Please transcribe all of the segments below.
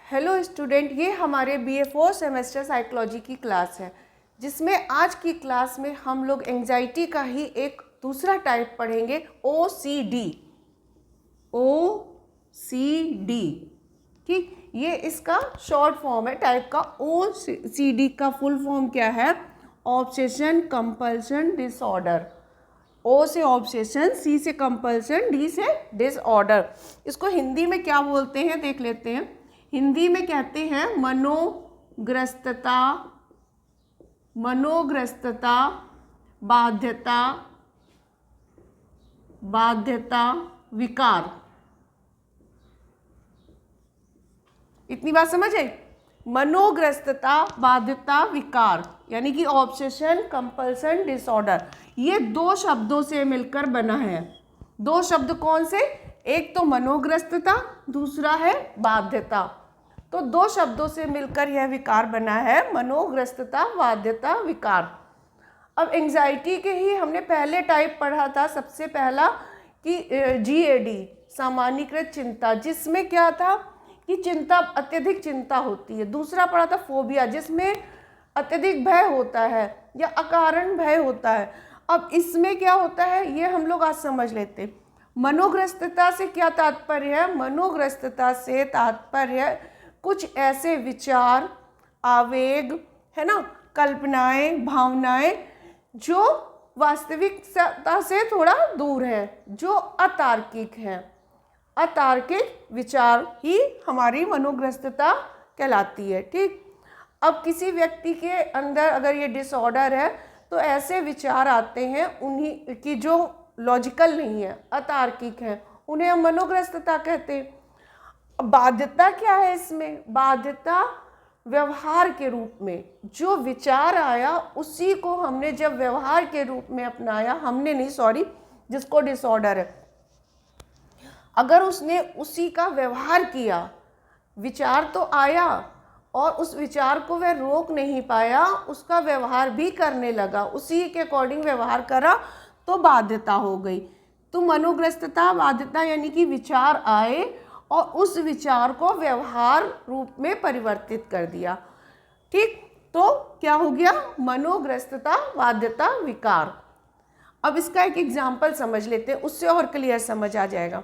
Hello student, ये हमारे BA 4 semester psychology की क्लास है, जिसमें आज की क्लास में हम लोग एंजाइटी का ही एक दूसरा टाइप पढ़ेंगे, OCD। OCD, ठीक, ये इसका शॉर्ट फॉर्म है टाइप का। OCD का फुल फॉर्म क्या है? Obsession compulsion disorder. O से ऑब्सेशन, C से कंपल्शन, D से डिसऑर्डर। इसको हिंदी में क्या बोलते हैं देख लेते हैं। हिंदी में कहते हैं मनोग्रस्तता, मनोग्रस्तता, बाध्यता, बाध्यता, विकार। इतनी बात समझ आई? मनोग्रस्तता, बाध्यता, विकार, यानी कि ऑब्सेशन कंपल्सन डिसऑर्डर, ये दो शब्दों से मिलकर बना है। दो शब्द कौन से? एक तो मनोग्रस्तता, दूसरा है बाध्यता। तो दो शब्दों से मिलकर यह विकार बना है, मनोग्रस्तता, बाध्यता, विकार। अब एंजाइटी के ही हमने पहले टाइप पढ़ा था, सबसे पहला कि GAD, सामान्यीकृत चिंता, जिसमें क्या था कि चिंता, अत्यधिक चिंता होती है। दूसरा पढ़ा था फोबिया, जिसमें अत्यधिक भय होता है या अकारण भय होता है। अब इसमें क्या होता है ये हम लोग आज समझ लेते हैं। मनोग्रस्तता से क्या तात्पर्य है? मनोग्रस्तता से तात्पर्य कुछ ऐसे विचार, आवेग, है ना, कल्पनाएं, भावनाएं जो वास्तविकता से थोड़ा दूर है, जो अतार्किक हैं। अतार्किक विचार ही हमारी मनोग्रस्तता कहलाती है, ठीक। अब किसी व्यक्ति के अंदर अगर ये डिसऑर्डर है तो ऐसे विचार आते हैं उन्हीं की जो लॉजिकल नहीं है, अतार्किक है, उन्हें हम मनोग्रस्तता कहते हैं। बाध्यता क्या है इसमें? बाध्यता व्यवहार के रूप में जो विचार आया उसी को हमने जब व्यवहार के रूप में अपनाया, हमने नहीं, सॉरी, जिसको डिसऑर्डर है, अगर उसने उसी का व्यवहार किया, विचार तो आया और उस विचार को वह रोक नहीं पाया, उसका व्यवहार भी करने लगा, उसी के अकॉर्डिंग व्यवहार करा, तो बाध्यता हो गई। तो मनोग्रस्तता, बाध्यता यानी कि विचार आए और उस विचार को व्यवहार रूप में परिवर्तित कर दिया, ठीक। तो क्या हो गया? मनोग्रस्तता, बाध्यता, विकार। अब इसका एक एग्जाम्पल समझ लेते हैं, उससे और क्लियर समझ आ जाएगा।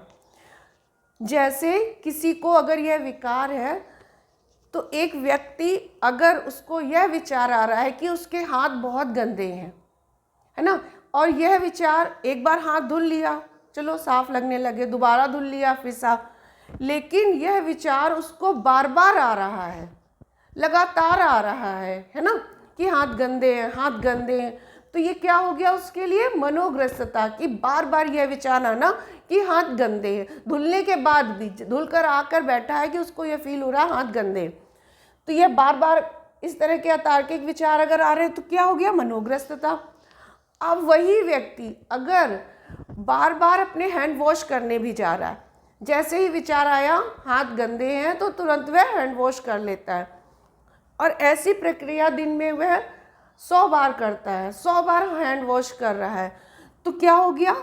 जैसे किसी को अगर यह विकार है तो एक व्यक्ति अगर उसको यह विचार आ रहा है कि उसके हाथ बहुत गंदे हैं, है ना, और यह विचार, एक बार हाथ धुल लिया, चलो साफ लगने लगे, दोबारा धुल लिया, फिर साफ, लेकिन यह विचार उसको बार बार आ रहा है, लगातार आ रहा है ना, कि हाथ गंदे हैं, हाथ गंदे हैं। तो ये क्या हो गया उसके लिए? मनोग्रस्तता, कि बार बार यह विचार आना कि हाथ गंदे हैं, धुलने के बाद भी, धुलकर आकर बैठा है कि उसको यह फील हो रहा है हाथ गंदे। तो यह बार बार इस तरह के अतार्किक विचार अगर आ रहे हैं तो क्या हो गया? मनोग्रस्तता। अब वही व्यक्ति अगर बार बार अपने हैंड वॉश करने भी जा रहा है, जैसे ही विचार आया हाथ गंदे हैं तो तुरंत वह हैंड वॉश कर लेता है, और ऐसी प्रक्रिया दिन में वह 100 बार करता है, 100 बार हैंड वॉश कर रहा है, तो क्या हो गया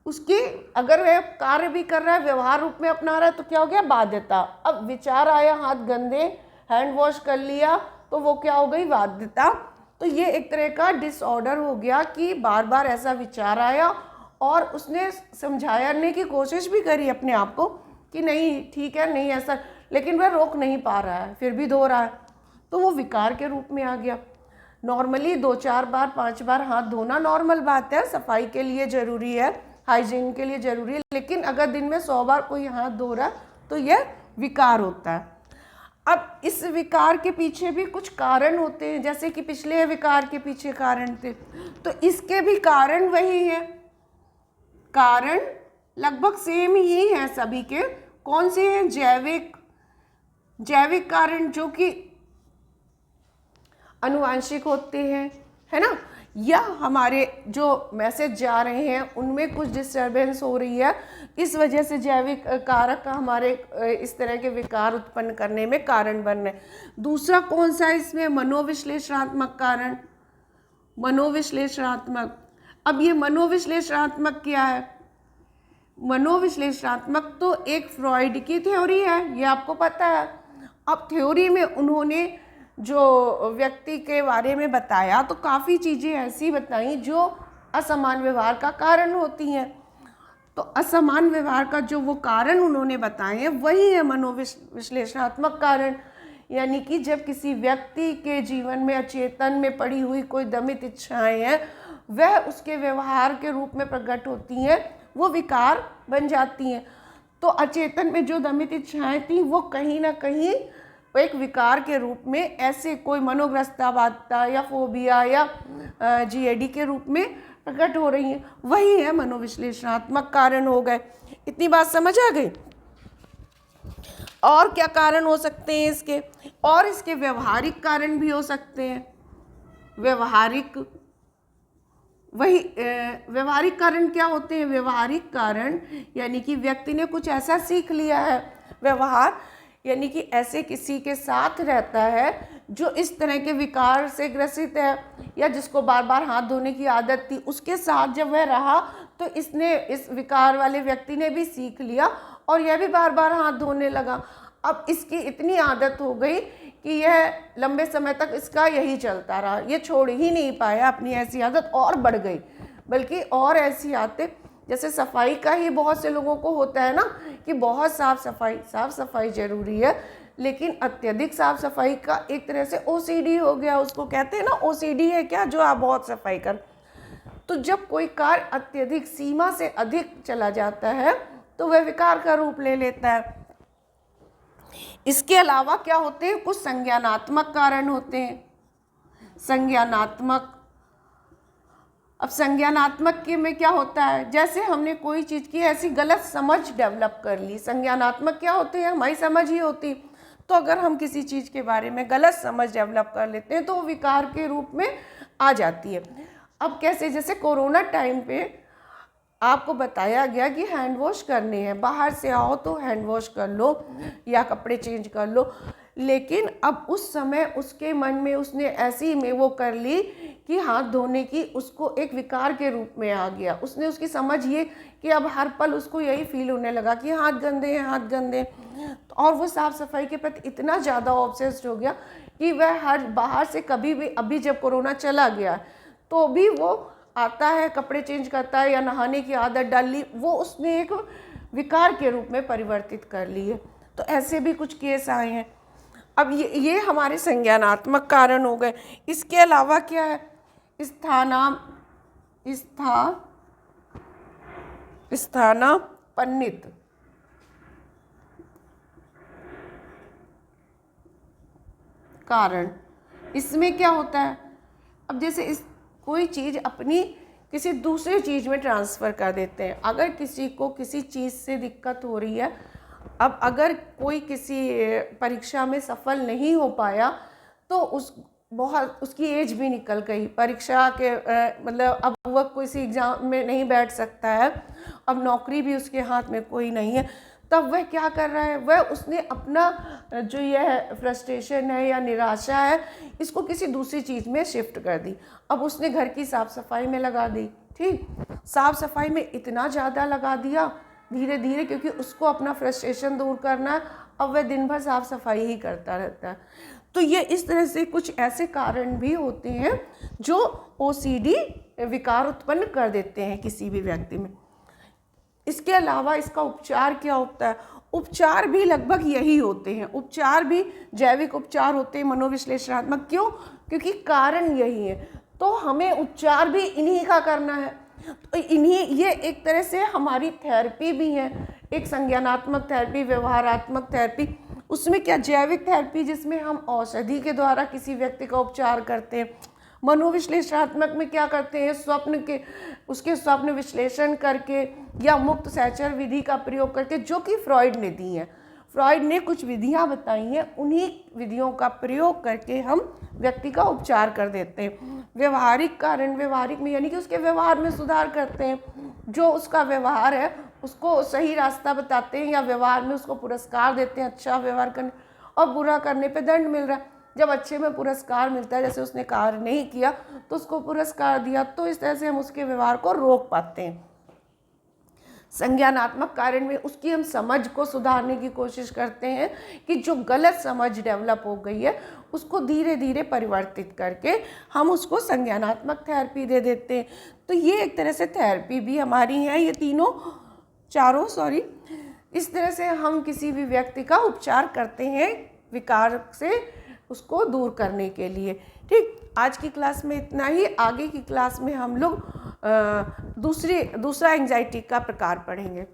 उसकी? अगर वह कार्य भी कर रहा है, व्यवहार रूप में अपना रहा है, तो क्या हो गया? बाध्यता। अब विचार आया हाथ गंदे, हैंड वॉश कर लिया, तो वो क्या हो गई? बाध्यता। तो ये एक तरह का डिसऑर्डर हो गया कि बार बार ऐसा विचार आया और उसने समझाने की कोशिश भी करी अपने आप को कि नहीं ठीक है, नहीं ऐसा, लेकिन वह रोक नहीं पा रहा है, फिर भी धो रहा है, तो वो विकार के रूप में आ गया। नॉर्मली 2-4 बार 5 बार हाथ धोना नॉर्मल बात है, सफाई के लिए ज़रूरी है, हाइजीन के लिए ज़रूरी है, लेकिन अगर दिन में 100 बार कोई हाथ धो रहा है तो यह विकार होता है। अब इस विकार के पीछे भी कुछ कारण होते हैं, जैसे कि पिछले विकार के पीछे कारण थे, तो इसके भी कारण वही है, कारण लगभग सेम ही हैं सभी के। कौन से हैं? जैविक कारण, जो कि आनुवांशिक होते हैं, है ना, या हमारे जो मैसेज जा रहे हैं उनमें कुछ डिस्टर्बेंस हो रही है, इस वजह से जैविक कारक हमारे इस तरह के विकार उत्पन्न करने में कारण बन रहे हैं। दूसरा कौन सा है इसमें? मनोविश्लेषणात्मक कारण, मनोविश्लेषणात्मक। अब ये मनोविश्लेषणात्मक क्या है? मनोविश्लेषणात्मक तो एक फ्रॉइड की थ्योरी है, ये आपको पता है। अब थ्योरी में उन्होंने जो व्यक्ति के बारे में बताया तो काफ़ी चीज़ें ऐसी बताई जो असमान व्यवहार का कारण होती हैं। तो असमान व्यवहार का जो वो कारण उन्होंने बताए हैं वही है मनोविश्लेषणात्मक कारण। यानी कि जब किसी व्यक्ति के जीवन में अचेतन में पड़ी हुई कोई दमित इच्छाएं हैं, वह उसके व्यवहार के रूप में प्रकट होती हैं, वो विकार बन जाती हैं। तो अचेतन में जो दमित इच्छाएं थी वो कहीं ना कहीं एक विकार के रूप में ऐसे कोई मनोग्रस्तावादिता या फोबिया या जीएडी के रूप में प्रकट हो रही हैं, वही है मनोविश्लेषणात्मक कारण हो गए। इतनी बात समझ आ गई। और क्या कारण हो सकते हैं इसके? और इसके व्यवहारिक कारण भी हो सकते हैं। व्यवहारिक व्यवहारिक कारण क्या होते हैं? व्यवहारिक कारण यानी कि व्यक्ति ने कुछ ऐसा सीख लिया है। व्यवहार यानी कि ऐसे किसी के साथ रहता है जो इस तरह के विकार से ग्रसित है या जिसको बार बार हाथ धोने की आदत थी, उसके साथ जब वह रहा तो इस विकार वाले व्यक्ति ने भी सीख लिया और यह भी बार बार हाथ धोने लगा। अब इसकी इतनी आदत हो गई कि यह लंबे समय तक इसका यही चलता रहा, ये छोड़ ही नहीं पाया अपनी ऐसी आदत, और बढ़ गई। बल्कि और ऐसी आदतें, जैसे सफाई का ही बहुत से लोगों को होता है ना कि बहुत साफ सफाई जरूरी है, लेकिन अत्यधिक साफ सफाई का एक तरह से ओसीडी हो गया। उसको कहते हैं ना, ओसीडी है क्या, जो आप बहुत सफाई कर। तो जब कोई कार्य अत्यधिक सीमा से अधिक चला जाता है तो वह विकार का रूप ले लेता है। इसके अलावा क्या होते हैं? कुछ संज्ञानात्मक कारण होते हैं। संज्ञानात्मक, अब संज्ञानात्मक के में क्या होता है? जैसे हमने कोई चीज़ की ऐसी गलत समझ डेवलप कर ली। संज्ञानात्मक क्या होते हैं? हमारी समझ ही होती। तो अगर हम किसी चीज़ के बारे में गलत समझ डेवलप कर लेते हैं तो वो विकार के रूप में आ जाती है। अब कैसे? जैसे कोरोना टाइम पे आपको बताया गया कि हैंड वॉश करने हैं, बाहर से आओ तो हैंड वॉश कर लो या कपड़े चेंज कर लो, लेकिन अब उस समय उसके मन में उसने ऐसी में वो कर ली कि हाथ धोने की उसको एक विकार के रूप में आ गया। उसने उसकी समझ ये कि अब हर पल उसको यही फील होने लगा कि हाथ गंदे हैं, हाथ गंदे। और वो साफ़ सफाई के प्रति इतना ज़्यादा ऑब्सेस्ड हो गया कि वह हर बाहर से कभी भी, अभी जब कोरोना चला गया तो भी वो आता है, कपड़े चेंज करता है या नहाने की आदत डाल ली, वो उसने एक विकार के रूप में परिवर्तित कर ली है। तो ऐसे भी कुछ केस आए हैं। अब ये हमारे संज्ञानात्मक कारण हो गए। इसके अलावा क्या है? स्थानापन्नित कारण। इसमें क्या होता है? अब जैसे कोई चीज़ अपनी किसी दूसरी चीज़ में ट्रांसफ़र कर देते हैं। अगर किसी को किसी चीज़ से दिक्कत हो रही है, अब अगर कोई किसी परीक्षा में सफल नहीं हो पाया तो उसकी एज भी निकल गई परीक्षा के, मतलब अब वह किसी एग्ज़ाम में नहीं बैठ सकता है, अब नौकरी भी उसके हाथ में कोई नहीं है, तब वह क्या कर रहा है? वह उसने अपना जो यह फ्रस्ट्रेशन है या निराशा है, इसको किसी दूसरी चीज़ में शिफ्ट कर दी। अब उसने घर की साफ़ सफाई में लगा दी। ठीक, साफ़ सफाई में इतना ज़्यादा लगा दिया धीरे धीरे, क्योंकि उसको अपना फ्रस्ट्रेशन दूर करना है। अब वह दिन भर साफ़ सफाई ही करता रहता है। तो ये इस तरह से कुछ ऐसे कारण भी होते हैं जो ओसीडी विकार उत्पन्न कर देते हैं किसी भी व्यक्ति में। इसके अलावा इसका उपचार क्या होता है? उपचार भी लगभग यही होते हैं। उपचार भी जैविक उपचार होते हैं, मनोविश्लेषणात्मक। क्यों? क्योंकि कारण यही है, तो हमें उपचार भी इन्हीं का करना है। तो ये एक तरह से हमारी थेरेपी भी है, एक संज्ञानात्मक थेरेपी, व्यवहारात्मक थेरेपी। उसमें क्या, जैविक थेरेपी जिसमें हम औषधि के द्वारा किसी व्यक्ति का उपचार करते हैं। मनोविश्लेषणात्मक में क्या करते हैं? उसके स्वप्न विश्लेषण करके या मुक्त सैचर विधि का प्रयोग करके, जो कि फ्रॉइड ने दी है। फ्रॉइड ने कुछ विधियां बताई हैं, उन्हीं विधियों का प्रयोग करके हम व्यक्ति का उपचार कर देते हैं। व्यवहारिक कारण, व्यवहारिक में यानी कि उसके व्यवहार में सुधार करते हैं। जो उसका व्यवहार है उसको सही रास्ता बताते हैं या व्यवहार में उसको पुरस्कार देते हैं, अच्छा व्यवहार करने, और बुरा करने पे दंड मिल रहा है। जब अच्छे में पुरस्कार मिलता है, जैसे उसने कार्य नहीं किया तो उसको पुरस्कार दिया, तो इस तरह से हम उसके व्यवहार को रोक पाते हैं। संज्ञानात्मक कारण में उसकी हम समझ को सुधारने की कोशिश करते हैं कि जो गलत समझ डेवलप हो गई है उसको धीरे धीरे परिवर्तित करके हम उसको संज्ञानात्मक थेरेपी दे देते हैं। तो ये एक तरह से थेरेपी भी हमारी है, ये चारों इस तरह से हम किसी भी व्यक्ति का उपचार करते हैं विकार से उसको दूर करने के लिए। ठीक, आज की क्लास में इतना ही। आगे की क्लास में हम लोग दूसरा एंजाइटी का प्रकार पढ़ेंगे।